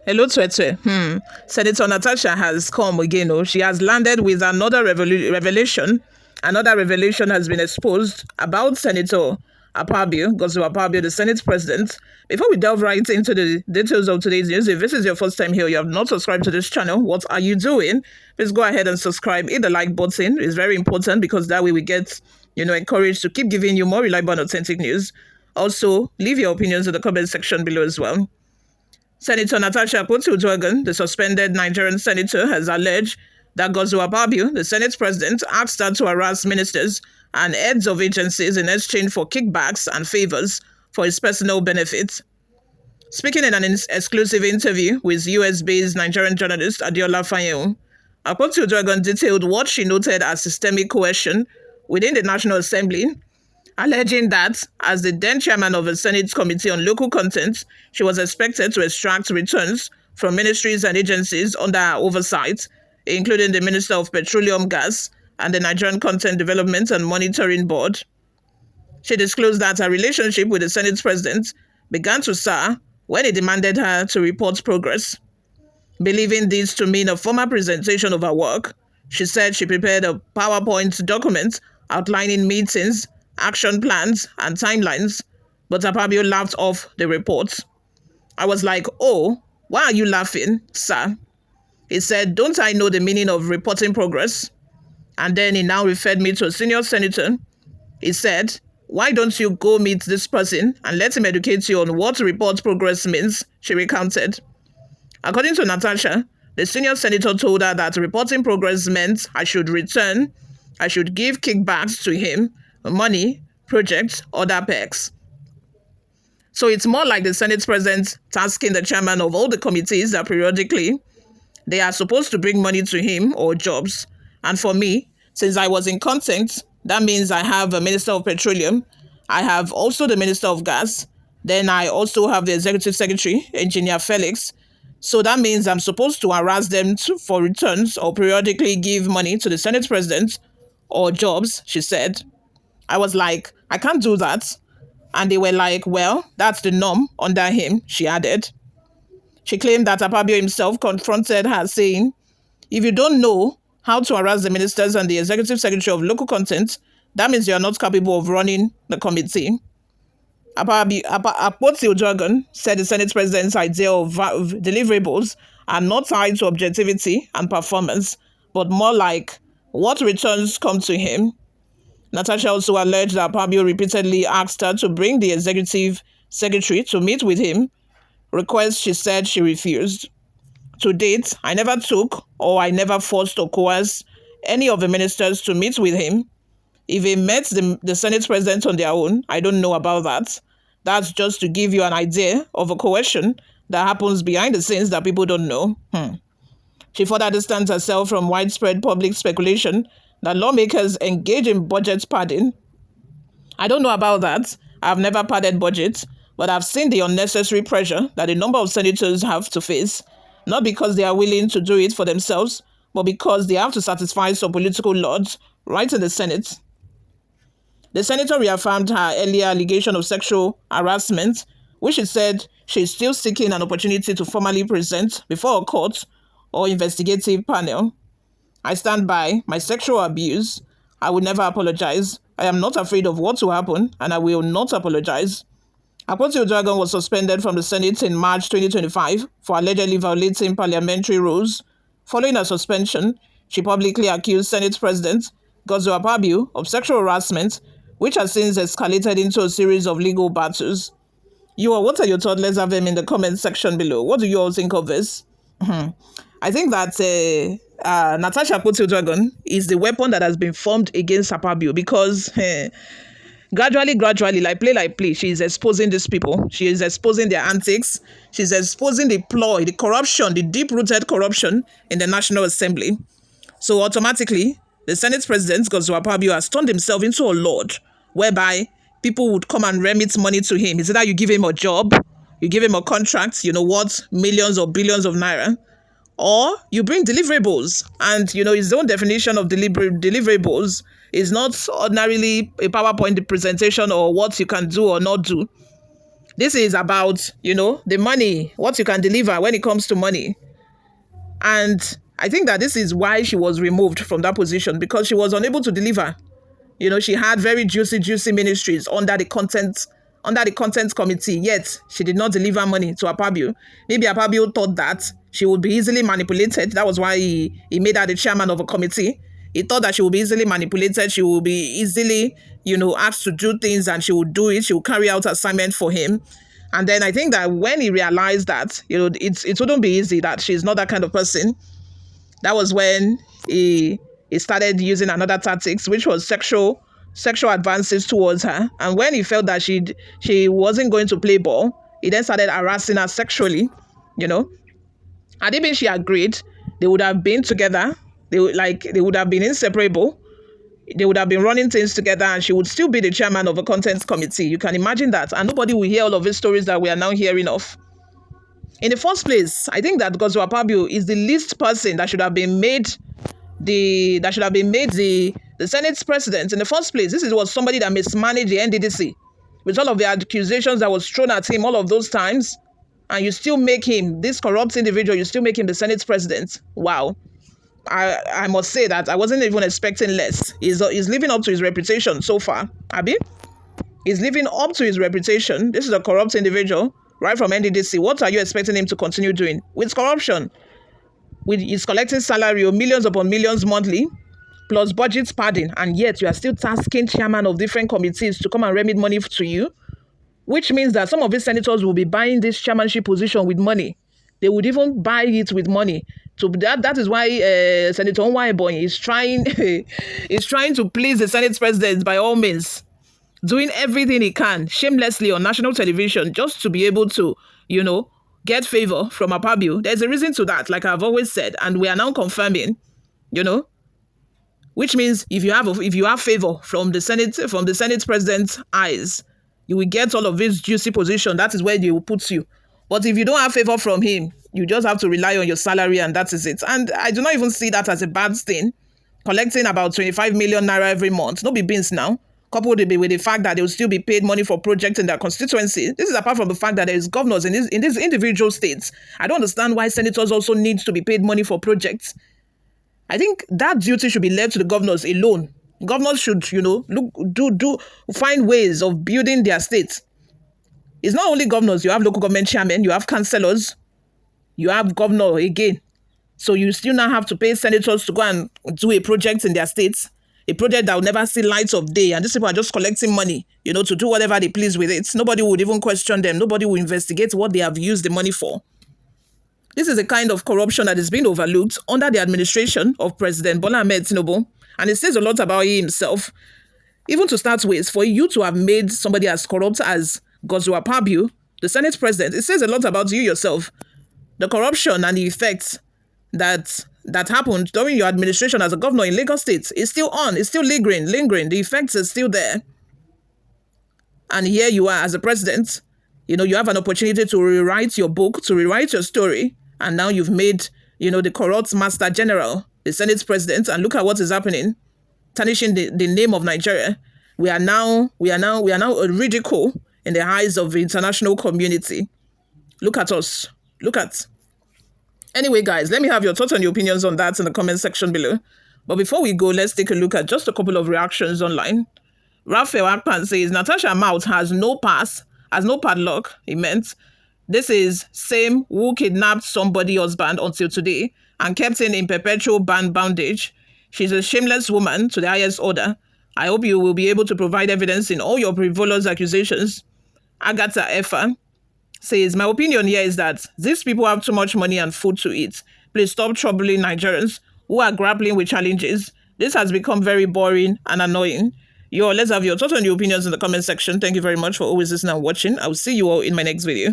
Hello, Twetwe. Senator Natasha has come again. Oh, she has landed with another revelation. Another revelation has been exposed about Senator Akpabio, the Senate President. Before we delve right into the details of today's news, if this is your first time here, you have not subscribed to this channel, what are you doing? Please go ahead and subscribe. Hit the like button. It's very important because that way we get, encouraged to keep giving you more reliable and authentic news. Also, leave your opinions in the comment section below as well. Senator Natasha Akpoti Uduaghan, the suspended Nigerian senator, has alleged that Pabio, the Senate president, asked her to harass ministers and heads of agencies in exchange for kickbacks and favors for his personal benefit. Speaking in an exclusive interview with US-based Nigerian journalist Adeola Fayeo, Akpoti Uduaghan detailed what she noted as systemic coercion within the National Assembly, alleging that, as the then chairman of the Senate Committee on Local Content, she was expected to extract returns from ministries and agencies under her oversight, including the Minister of Petroleum Gas and the Nigerian Content Development and Monitoring Board. She disclosed that her relationship with the Senate president began to sour when he demanded her to report progress. Believing this to mean a formal presentation of her work, she said she prepared a PowerPoint document outlining meetings, action plans, and timelines, but Pabio laughed off the report. I was like, "Oh, why are you laughing, sir?" He said, "Don't I know the meaning of reporting progress?" And then he now referred me to a senior senator. He said, "Why don't you go meet this person and let him educate you on what report progress means?" She recounted. According to Natasha, the senior senator told her that reporting progress meant I should give kickbacks to him, money, projects, other perks. So it's more like the Senate president tasking the chairman of all the committees that periodically they are supposed to bring money to him or jobs. And for me, since I was in content, that means I have a Minister of Petroleum, I have also the Minister of Gas, then I also have the Executive Secretary, Engineer Felix. So that means I'm supposed to harass them for returns or periodically give money to the Senate president or jobs, she said. I was like, I can't do that. And they were like, well, that's the norm under him, she added. She claimed that Pabio himself confronted her, saying, if you don't know how to harass the ministers and the executive secretary of local content, that means you are not capable of running the committee. Akpoti Uduaghan said the Senate president's idea of deliverables are not tied to objectivity and performance, but more like what returns come to him. Natasha also alleged that Pabio repeatedly asked her to bring the executive secretary to meet with him, request she said she refused. To date, I never took or I never forced or coerced any of the ministers to meet with him. If they met the Senate president on their own, I don't know about that. That's just to give you an idea of a coercion that happens behind the scenes that people don't know. She further distanced herself from widespread public speculation that lawmakers engage in budget padding. I don't know about that. I've never padded budgets, but I've seen the unnecessary pressure that a number of senators have to face, not because they are willing to do it for themselves, but because they have to satisfy some political lords right in the Senate. The senator reaffirmed her earlier allegation of sexual harassment, which she said she is still seeking an opportunity to formally present before a court or investigative panel. I stand by my sexual abuse. I will never apologize. I am not afraid of what will happen, and I will not apologize. Akpoti-Uduaghan was suspended from the Senate in March 2025 for allegedly violating parliamentary rules. Following her suspension, she publicly accused Senate President Pabio of sexual harassment, which has since escalated into a series of legal battles. What are your thoughts? Let's have them in the comment section below. What do you all think of this? I think that Natasha Akpoti Uduaghan is the weapon that has been formed against Pabio because gradually, like play, she is exposing these people. She is exposing their antics. She's exposing the ploy, the corruption, the deep-rooted corruption in the National Assembly. So automatically, the Senate President, Pabio, has turned himself into a lord, whereby people would come and remit money to him. It's either you give him a job, you give him a contract, worth millions or billions of naira, or you bring deliverables. And, his own definition of deliverables is not ordinarily a PowerPoint presentation or what you can do or not do. This is about, the money, what you can deliver when it comes to money. And I think that this is why she was removed from that position, because she was unable to deliver. She had very juicy ministries under the content committee, yet she did not deliver money to Apabio. Maybe Apabio thought that she would be easily manipulated. That was why he made her the chairman of a committee. He thought that she would be easily manipulated. She would be easily, asked to do things, and she would do it. She would carry out assignment for him. And then I think that when he realized that, it wouldn't be easy, that she's not that kind of person, that was when he started using another tactics, which was sexual advances towards her. And when he felt that she wasn't going to play ball, he then started harassing her sexually. Had it been she agreed, they would have been together. They would have been inseparable. They would have been running things together, and she would still be the chairman of a content committee. You can imagine that. And nobody will hear all of these stories that we are now hearing of. In the first place, I think that Pabio is the least person that should have been made the Senate's president in the first place. This was somebody that mismanaged the NDDC with all of the accusations that was thrown at him all of those times, and you still make him, this corrupt individual, you still make him the Senate's president. Wow. I must say that I wasn't even expecting less. He's living up to his reputation so far. Abi? He's living up to his reputation. This is a corrupt individual right from NDDC. What are you expecting him to continue doing? With corruption. He's collecting salary of millions upon millions monthly, plus budget padding, and yet you are still tasking chairman of different committees to come and remit money to you, which means that some of these senators will be buying this chairmanship position with money. They would even buy it with money. So that is why Senator Onwa is trying is trying to please the Senate president by all means, doing everything he can shamelessly on national television just to be able to, get favor from Apabio. There's a reason to that, like I've always said, and we are now confirming, which means if you have favor from the Senate president's eyes, you will get all of this juicy position. That is where they will put you. But if you don't have favor from him, you just have to rely on your salary, and that is it. And I do not even see that as a bad thing. Collecting about 25 million naira every month, no be beans now, coupled with the fact that they will still be paid money for projects in their constituency. This is apart from the fact that there is governors in these individual states. I don't understand why senators also need to be paid money for projects. I think that duty should be left to the governors alone. Governors should, find ways of building their states. It's not only governors. You have local government chairmen, you have councillors, you have governor again. So you still now have to pay senators to go and do a project in their states, a project that will never see light of day. And these people are just collecting money, to do whatever they please with it. Nobody would even question them. Nobody will investigate what they have used the money for. This is a kind of corruption that is being overlooked under the administration of President Bola Ahmed Tinubu. And it says a lot about himself. Even to start with, for you to have made somebody as corrupt as Pabio, the Senate president, it says a lot about you yourself. The corruption and the effects that happened during your administration as a governor in Lagos State is still on. It's still lingering. The effects are still there. And here you are as a president. You have an opportunity to rewrite your book, to rewrite your story. And now you've made, the corrupt master general, the Senate president. And look at what is happening. Tarnishing the name of Nigeria. We are now a ridicule in the eyes of the international community. Look at us. Anyway, guys, let me have your thoughts and your opinions on that in the comment section below. But before we go, let's take a look at just a couple of reactions online. Raphael Akpan says, Natasha mouth has no pass, has no padlock, he meant. This is same who kidnapped somebody's husband until today and kept him in perpetual bondage. She's a shameless woman to the highest order. I hope you will be able to provide evidence in all your frivolous accusations. Agatha Effa says, my opinion here is that these people have too much money and food to eat. Please stop troubling Nigerians who are grappling with challenges. This has become very boring and annoying. Let's have your thoughts and your opinions in the comment section. Thank you very much for always listening and watching. I will see you all in my next video.